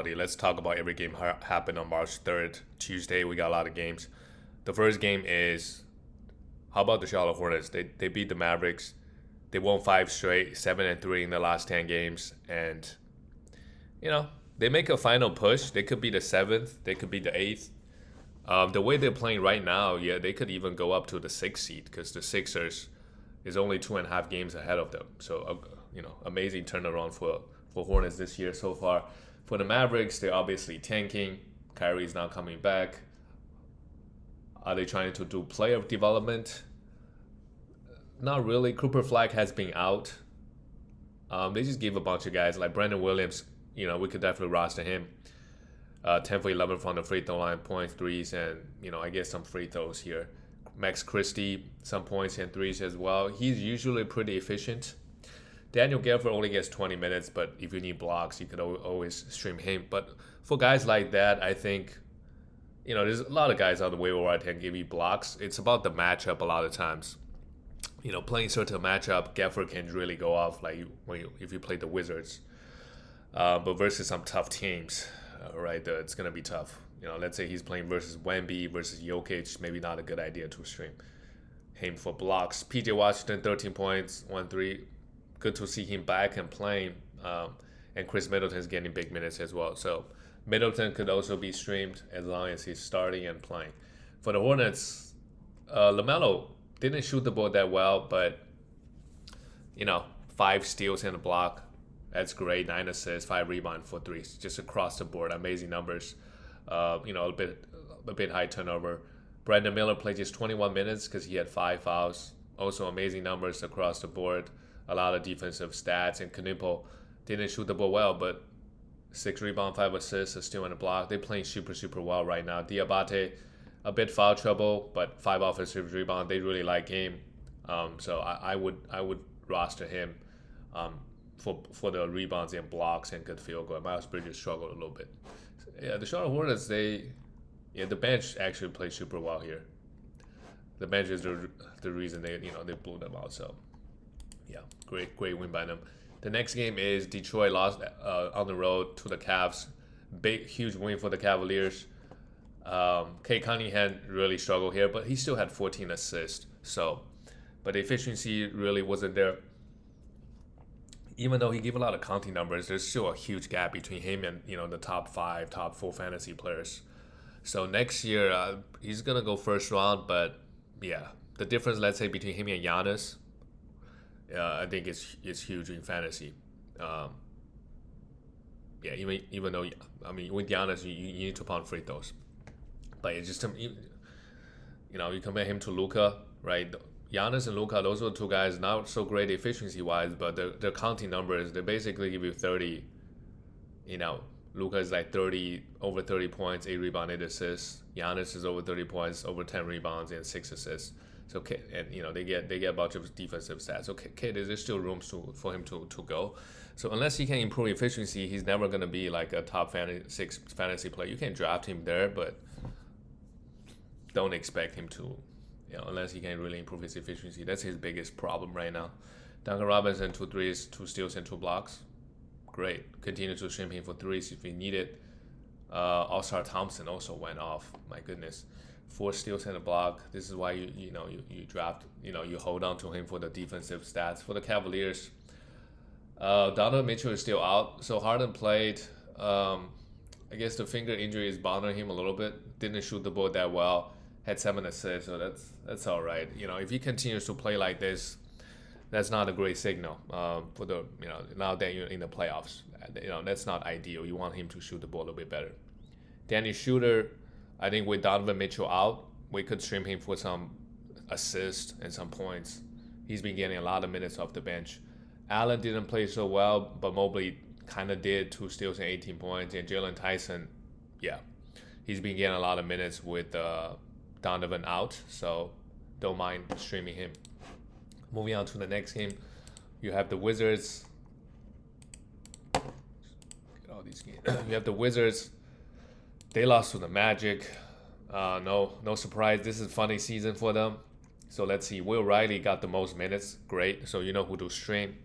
reality. Let's talk about every game happened on March 3rd, Tuesday. We got a lot of games. The first game is how about the Charlotte Hornets? They beat the Mavericks. They won five straight, 7-3 in the last 10 games, and you know they make a final push. They could be the seventh. They could be the eighth. The way they're playing right now, yeah, they could even go up to the sixth seed because the Sixers is only 2.5 games ahead of them. So amazing turnaround for Hornets this year so far. For the Mavericks, they're obviously tanking. Kyrie's not coming back. Are they trying to do player development? Not really. Cooper Flag has been out. They just gave a bunch of guys like Brandon Williams. We could definitely roster him. 10 for 11 from the free throw line, points, threes, and I guess some free throws here. Max Christie, some points and threes as well. He's usually pretty efficient. Daniel Gafford only gets 20 minutes, but if you need blocks, you could always stream him. But for guys like that, I think, there's a lot of guys on the waiver wire that can give you blocks. It's about the matchup a lot of times. Playing certain matchup, Gafford can really go off like if you play the Wizards. But versus some tough teams, right, it's going to be tough. Let's say he's playing versus Wemby, versus Jokic, maybe not a good idea to stream him for blocks. PJ Washington, 13 points, 1-3. Good to see him back and playing. And Chris Middleton's getting big minutes as well. So Middleton could also be streamed as long as he's starting and playing. For the Hornets, LaMelo didn't shoot the ball that well, but 5 steals and a block. That's great. 9 assists, 5 rebounds, 4 threes, just across the board. Amazing numbers. A bit high turnover. Brandon Miller played just 21 minutes because he had 5 fouls. Also amazing numbers across the board. A lot of defensive stats. And Kanipo didn't shoot the ball well, but 6 rebounds, 5 assists, a steal and a block. They're playing super, super well right now. Diabate, a bit foul trouble, but 5 offensive rebounds. They really like him. So I would roster him. For the rebounds and blocks and good field goal. Miles Bridges struggled a little bit. Yeah, the Charlotte Hornets, the bench actually played super well here. The bench is the reason they blew them out. So, yeah, great win by them. The next game is Detroit lost on the road to the Cavs. Huge win for the Cavaliers. Kate Cunningham really struggled here, but he still had 14 assists. But the efficiency really wasn't there. Even though he gave a lot of counting numbers, there's still a huge gap between him and the top 4 fantasy players. So next year he's gonna go first round, but yeah, the difference, let's say, between him and Giannis, I think it's huge in fantasy. Even though with Giannis you need to pound free throws, but it's just you compare him to Luka, right? Giannis and Luka, those are 2 guys not so great efficiency-wise, but their counting numbers, they basically give you 30. Luka is like 30, over 30 points, 8 rebounds, 8 assists. Giannis is over 30 points, over 10 rebounds, and 6 assists. So, and they get a bunch of defensive stats. So, there's still room for him to go. So, unless he can improve efficiency, he's never going to be like a top 6 fantasy player. You can draft him there, but don't expect him to. Unless he can really improve his efficiency. That's his biggest problem right now. Duncan Robinson, 2 threes, 2 steals, and 2 blocks. Great. Continue to stream him for threes if you need it. All-Star Thompson also went off. My goodness. 4 steals and a block. This is why you draft, you hold on to him for the defensive stats. For the Cavaliers, Donovan Mitchell is still out. So Harden played. I guess the finger injury is bothering him a little bit. Didn't shoot the ball that well. Had 7 assists, so that's all right. If he continues to play like this, that's not a great signal for the now that you're in the playoffs. That's not ideal. You want him to shoot the ball a little bit better. Danny Shooter, I think with Donovan Mitchell out, we could stream him for some assists and some points. He's been getting a lot of minutes off the bench. Allen didn't play so well, but Mobley kind of did, 2 steals and 18 points. And Jalen Tyson, he's been getting a lot of minutes with Donovan out, so don't mind streaming him. Moving on to the next game, you have the Wizards. Get all these games. You have the Wizards. They lost to the Magic. No surprise. This is a funny season for them. So let's see. Will Riley got the most minutes. Great. So you know who to stream.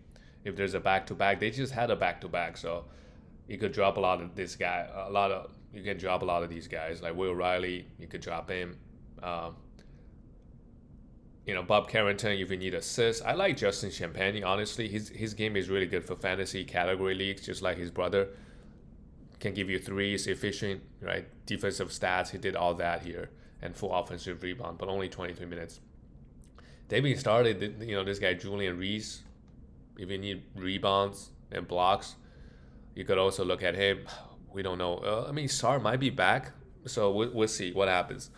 If there's a back-to-back, they just had a back-to-back. So You could drop a lot of this guy, a lot of you can drop a lot of these guys like Will Riley. You could drop him. Um, Bob Carrington if you need assists. I like Justin Champagne. Honestly, his game is really good for fantasy category leagues, just like his brother. Can give you threes, efficient, right? Defensive stats. He did all that here, and full offensive rebound, but only 23 minutes. They being started, this guy Julian Reese. If you need rebounds and blocks, you could also look at him. We don't know. Sar might be back, so we'll see what happens.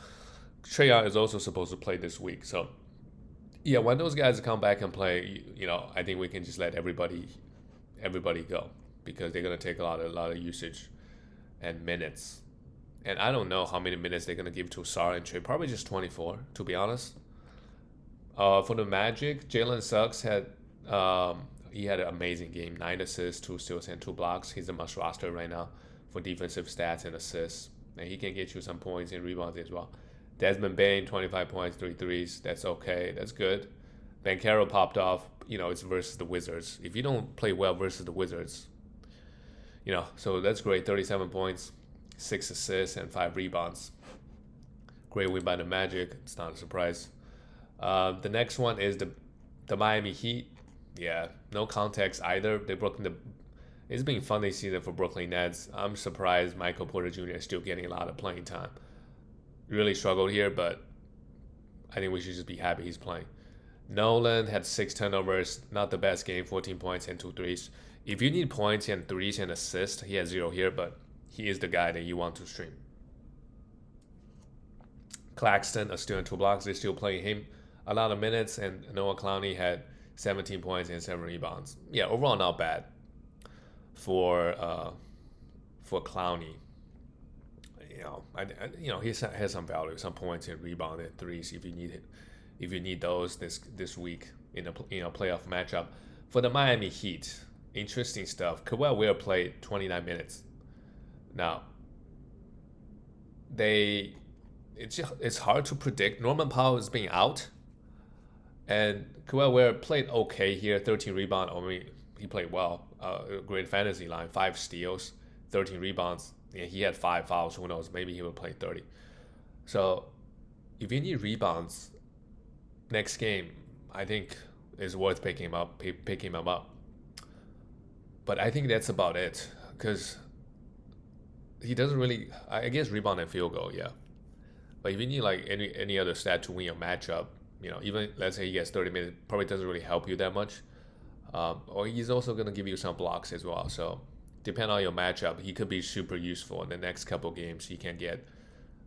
Trae Young is also supposed to play this week, so yeah, when those guys come back and play, I think we can just let everybody go because they're gonna take a lot of usage and minutes. And I don't know how many minutes they're gonna give to Sar and Trae. Probably just 24, to be honest. For the Magic, Jalen Suggs he had an amazing game, 9 assists, 2 steals, and 2 blocks. He's a must roster right now for defensive stats and assists, and he can get you some points and rebounds as well. Desmond Bane, 25 points, 3 threes. That's okay. That's good. Banchero popped off. It's versus the Wizards. If you don't play well versus the Wizards, so that's great. 37 points, 6 assists, and 5 rebounds. Great win by the Magic. It's not a surprise. The next one is the Miami Heat. Yeah, no context either. It's been a funny season for Brooklyn Nets. I'm surprised Michael Porter Jr. is still getting a lot of playing time. Really struggled here, but I think we should just be happy he's playing. Nolan had 6 turnovers, not the best game, 14 points and 2 threes. If you need points and threes and assists, he has 0 here, but he is the guy that you want to stream. Claxton, a steal and 2 blocks, they're still playing him a lot of minutes, and Noah Clowney had 17 points and 7 rebounds. Yeah, overall not bad for Clowney. He has some value, some points and rebound and threes if you need those this week in a playoff matchup. For the Miami Heat, interesting stuff. Kawhi Leonard played 29 minutes. Now, it's hard to predict. Norman Powell is being out, and Kawhi Leonard played okay here. 13 rebounds. He played well. Great fantasy line. 5 steals, 13 rebounds. Yeah, he had 5 fouls. Who knows? Maybe he will play 30. So, if you need rebounds next game, I think it's worth picking him up. But I think that's about it because he doesn't really. I guess rebound and field goal, yeah. But if you need like any other stat to win your matchup, even let's say he gets 30 minutes, probably doesn't really help you that much. Or he's also gonna give you some blocks as well. So depending on your matchup, he could be super useful in the next couple games. He can get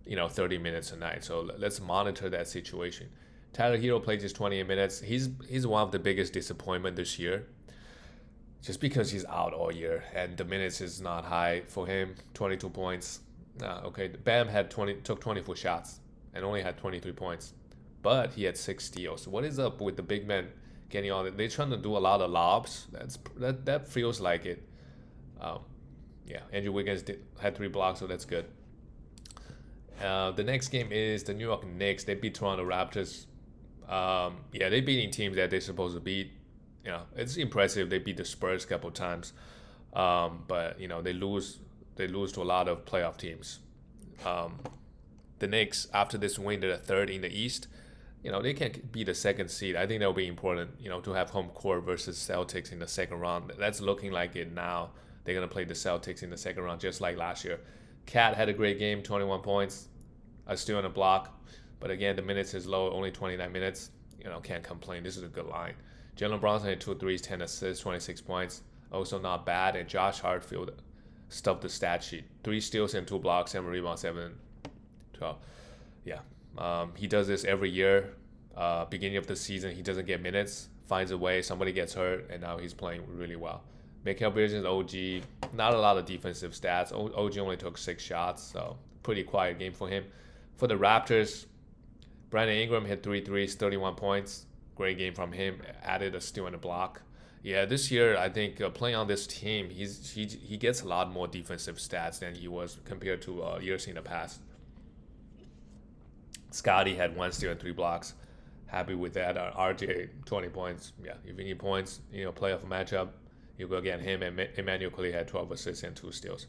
30 minutes a night. So let's monitor that situation. Tyler Hero played just 28 minutes. He's one of the biggest disappointment this year, just because he's out all year and the minutes is not high for him. 22 points. Okay, Bam took 24 shots and only had 23 points, but he had 6 steals. What is up with the big men getting on it? They're trying to do a lot of lobs. That feels like it. Andrew Wiggins had 3 blocks, so that's good. The next game is the New York Knicks. They beat Toronto Raptors. They're beating teams that they're supposed to beat. It's impressive. They beat the Spurs a couple times, but they lose to a lot of playoff teams. The Knicks, after this win, they're the 3rd in the East. They can be the 2nd seed. I think that'll be important. To have home court versus Celtics in the 2nd round. That's looking like it now. They're gonna play the Celtics in the 2nd round, just like last year. Cat had a great game, 21 points, a steal and a block. But again, the minutes is low, only 29 minutes. Can't complain. This is a good line. Jalen Brunson had 2 threes, 10 assists, 26 points. Also not bad. And Josh Hartfield stuffed the stat sheet. 3 steals and 2 blocks, 7 rebounds, 7, 12. Yeah. He does this every year. Beginning of the season, he doesn't get minutes, finds a way, somebody gets hurt, and now he's playing really well. Mikal Bridges, OG, not a lot of defensive stats. OG only took 6 shots, so pretty quiet game for him. For the Raptors, Brandon Ingram hit 3 threes, 31 points. Great game from him. Added a steal and a block. Yeah, this year I think playing on this team, he gets a lot more defensive stats than he was compared to years in the past. Scotty had 1 steal and 3 blocks. Happy with that. RJ 20 points. Yeah, if you need points, playoff matchup. You go get him, and Emmanuel Quigley had 12 assists and 2 steals.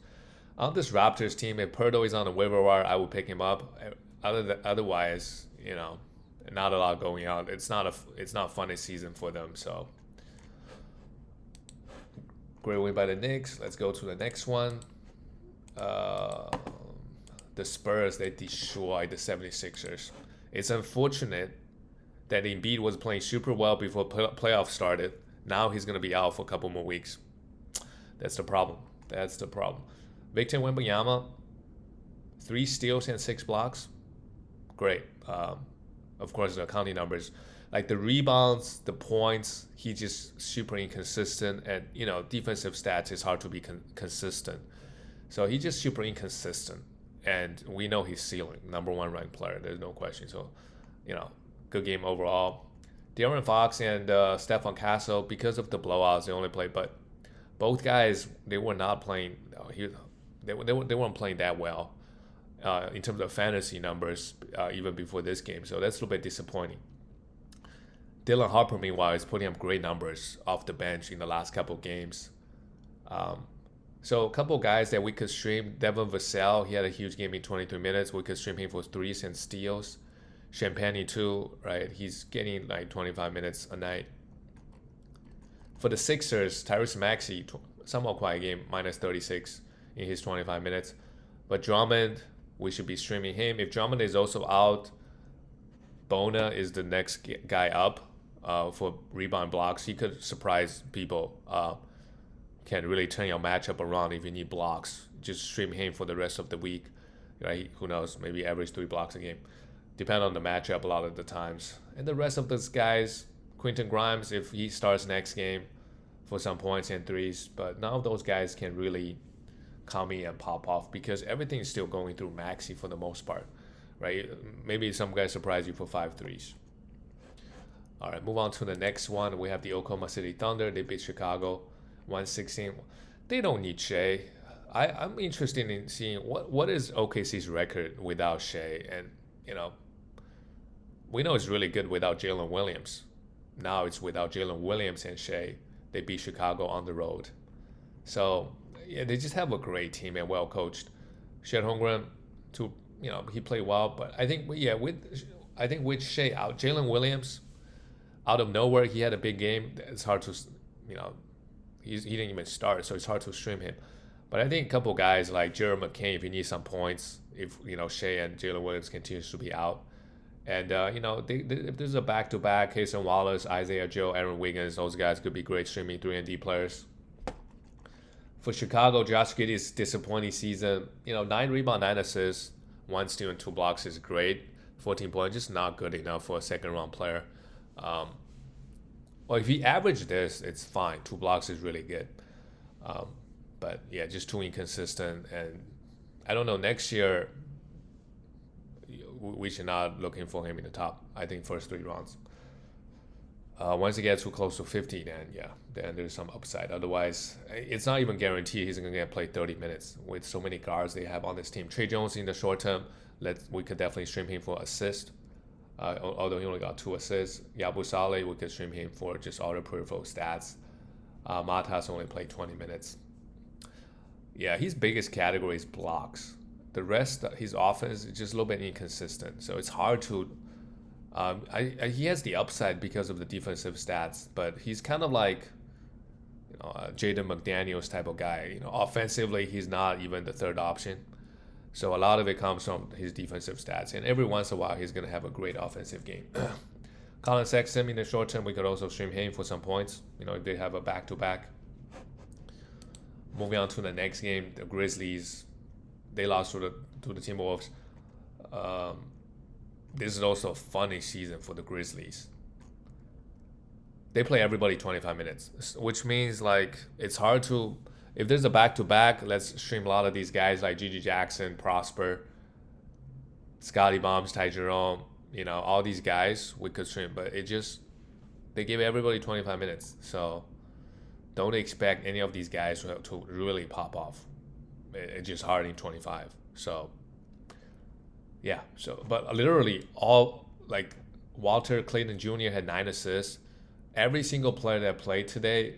On this Raptors team, if Pirtle is on the waiver wire, I would pick him up. Otherwise, not a lot going on. It's not a funny season for them. So great win by the Knicks. Let's go to the next one. The Spurs, they destroyed the 76ers. It's unfortunate that Embiid was playing super well before playoffs started. Now he's going to be out for a couple more weeks. That's the problem. Victor Wembanyama, 3 steals and 6 blocks. Great. Of course, the counting numbers. Like the rebounds, the points, he's just super inconsistent. And, defensive stats, it's hard to be consistent. So he's just super inconsistent. And we know his ceiling, number 1 ranked player. There's no question. So, good game overall. De'Aaron Fox and Stephon Castle, because of the blowouts, they only played. But both guys, they were not playing. They weren't playing that well in terms of fantasy numbers even before this game. So that's a little bit disappointing. Dylan Harper, meanwhile, is putting up great numbers off the bench in the last couple of games. So a couple of guys that we could stream. Devin Vassell, he had a huge game in 23 minutes. We could stream him for 3s and steals. Champagne too, right? He's getting like 25 minutes a night. For the Sixers, Tyrese Maxey, somewhat quiet game, minus 36 in his 25 minutes. But Drummond, we should be streaming him. If Drummond is also out, Bona is the next guy up for rebound blocks. He could surprise people. Can really turn your matchup around if you need blocks. Just stream him for the rest of the week. Right? Who knows? Maybe average 3 blocks a game. Depend on the matchup a lot of the times. And the rest of those guys, Quentin Grimes, if he starts next game for some points and 3s. But none of those guys can really come in and pop off because everything is still going through Maxey for the most part. Right? Maybe some guys surprise you for 5 3s. All right, move on to the next one. We have the Oklahoma City Thunder. They beat Chicago 116. They don't need Shea. I'm interested in seeing what is OKC's record without Shea. And, we know it's really good without Jalen Williams. Now it's without Jalen Williams and Shea. They beat Chicago on the road. So, yeah, they just have a great team and well coached. Chet Holmgren, he played well. But I think, with Shea out, Jalen Williams, out of nowhere, he had a big game. It's hard to, he didn't even start, so it's hard to stream him. But I think a couple guys like Jared McCain, if you need some points, if Shea and Jalen Williams continues to be out, and if there's a back-to-back, Cason Wallace, Isaiah Joe, Aaron Wiggins, those guys could be great streaming 3-and-D players. For Chicago, Josh Giddey's disappointing season, 9 rebounds, 9 assists, 1 steal and 2 blocks is great. 14 points, just not good enough for a second-round player. Well, if he averaged this, it's fine. 2 blocks is really good. But yeah, just too inconsistent. And I don't know, next year, we should not looking for him in the top, I think, first 3 rounds. Once he gets too close to 50, then there's some upside. Otherwise, it's not even guaranteed he's going to get played 30 minutes with so many guards they have on this team. Trey Jones in the short term, we could definitely stream him for assist. Although he only got 2 assists. Yabusele, we could stream him for just all the peripheral stats. Matas only played 20 minutes. Yeah, his biggest category is blocks. The rest, his offense is just a little bit inconsistent. So it's hard to... he has the upside because of the defensive stats, but he's kind of like Jaden McDaniels type of guy. Offensively, he's not even the third option. So a lot of it comes from his defensive stats. And every once in a while, he's going to have a great offensive game. Colin Sexton, in the short term, we could also stream him for some points. If they have a back-to-back. Moving on to the next game, the Grizzlies, they lost to the Timberwolves. This is also a funny season for the Grizzlies. They play everybody 25 minutes, which means it's hard to... If there's a back-to-back, let's stream a lot of these guys like Gigi Jackson, Prosper, Scotty Bombs, Ty Jerome, all these guys we could stream. But they give everybody 25 minutes. So don't expect any of these guys to really pop off. It's just hard in 25. So, yeah. But literally all, Walter Clayton Jr. had 9 assists. Every single player that played today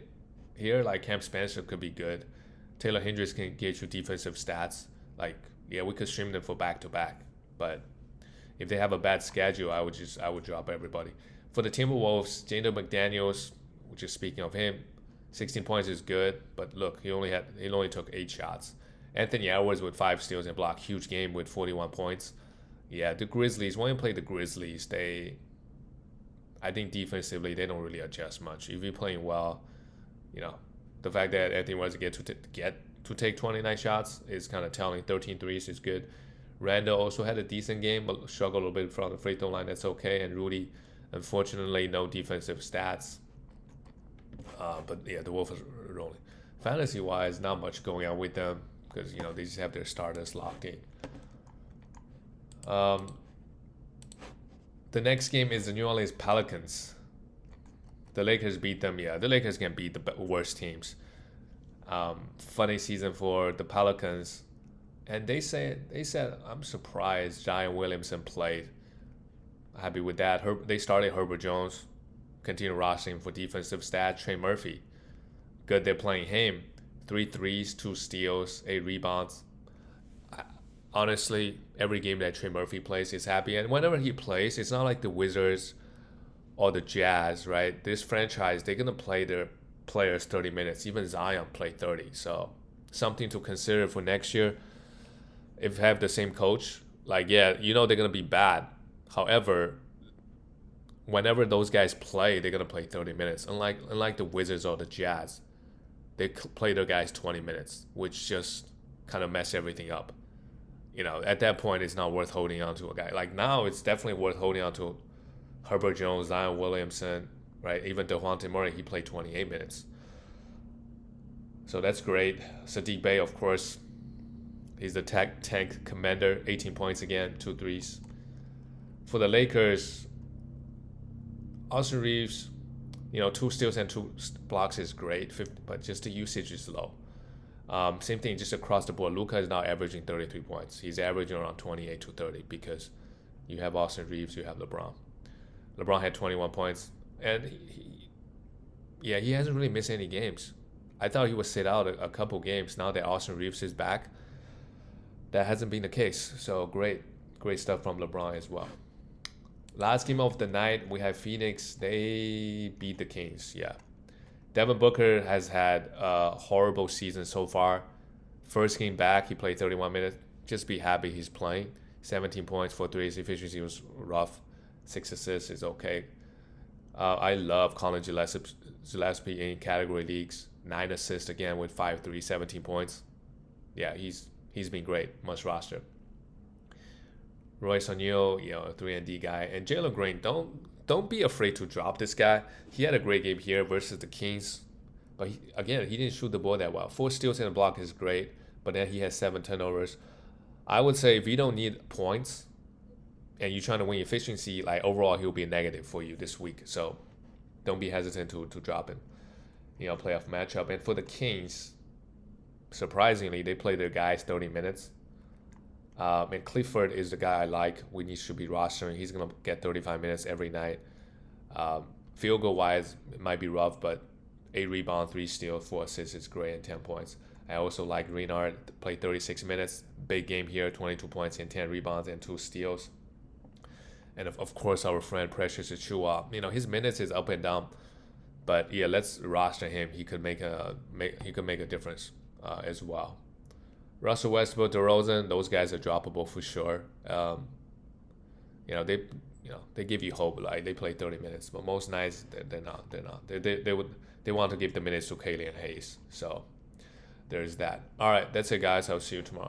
here, like Cam Spencer could be good. Taylor Hendricks can get you defensive stats. Like, yeah, we could stream them for back to back, but if they have a bad schedule, I would drop everybody. For the Timberwolves, Jalen McDaniels, which is speaking of him, 16 points is good, but look, he only took 8 shots. Anthony Edwards with 5 steals and block, huge game with 41 points. Yeah, the Grizzlies, when you play the Grizzlies, I think defensively they don't really adjust much. If you're playing well, the fact that Anthony Edwards get to take 29 shots is kind of telling. 13 threes is good. Randall also had a decent game, but struggled a little bit from the free throw line. That's okay. And Rudy, unfortunately, no defensive stats. But yeah, the Wolves are rolling. Fantasy-wise, not much going on with them because they just have their starters locked in. The next game is the New Orleans Pelicans. The Lakers beat them. Yeah, the Lakers can beat the worst teams. Funny season for the Pelicans. And they said, I'm surprised Zion Williamson played. Happy with that. They started Herbert Jones. Continue rostering for defensive stats. Trey Murphy. Good they're playing him. 3 threes, 2 steals, 8 rebounds. Honestly, every game that Trey Murphy plays is happy. And whenever he plays, it's not like the Wizards or the Jazz, right? This franchise, they're going to play their players 30 minutes. Even Zion played 30. So something to consider for next year. If you have the same coach, they're going to be bad. However, whenever those guys play, they're going to play 30 minutes. Unlike the Wizards or the Jazz, they play their guys 20 minutes, which just kind of mess everything up. At that point, it's not worth holding on to a guy. Like now, it's definitely worth holding on to Herbert Jones, Zion Williamson, right? Even DeJounte Murray, he played 28 minutes. So that's great. Saddiq Bey, of course, he's the tank commander, 18 points again, 2 threes. For the Lakers, Austin Reeves, 2 steals and 2 blocks is great, but just the usage is low. Same thing just across the board. Luka is now averaging 33 points. He's averaging around 28 to 30 because you have Austin Reeves, you have LeBron. LeBron had 21 points, and he hasn't really missed any games. I thought he would sit out a couple games. Now that Austin Reeves is back, that hasn't been the case. So great stuff from LeBron as well. Last game of the night, we have Phoenix. They beat the Kings. Yeah. Devin Booker has had a horrible season so far. First game back, he played 31 minutes. Just be happy he's playing. 17 points, 4 threes. Efficiency was rough. 6 assists is okay. I love Colin Gillespie in category leagues. 9 assists again with 5 threes, 17 points. Yeah, he's been great. Must roster. Royce O'Neal, a 3-and-D guy. And Jalen Green, don't be afraid to drop this guy. He had a great game here versus the Kings. But he didn't shoot the ball that well. 4 steals and a block is great. But then he has 7 turnovers. I would say if you don't need points and you're trying to win efficiency, overall he'll be a negative for you this week. So don't be hesitant to drop him. Playoff matchup. And for the Kings, surprisingly, they play their guys 30 minutes. And Clifford is the guy I like. We need to be rostering. He's going to get 35 minutes every night. Field goal wise, it might be rough, but 8 rebounds, 3 steals, 4 assists is great, and 10 points. I also like Renard, played 36 minutes. Big game here, 22 points and 10 rebounds and 2 steals. And of course, our friend Precious Achiuwa. His minutes is up and down, but yeah, let's roster him. He could make a difference as well. Russell Westbrook, DeRozan, those guys are droppable for sure. They give you hope. They play 30 minutes, but most nights they're not. They want to give the minutes to Killian Hayes. So there's that. All right, that's it, guys. I'll see you tomorrow.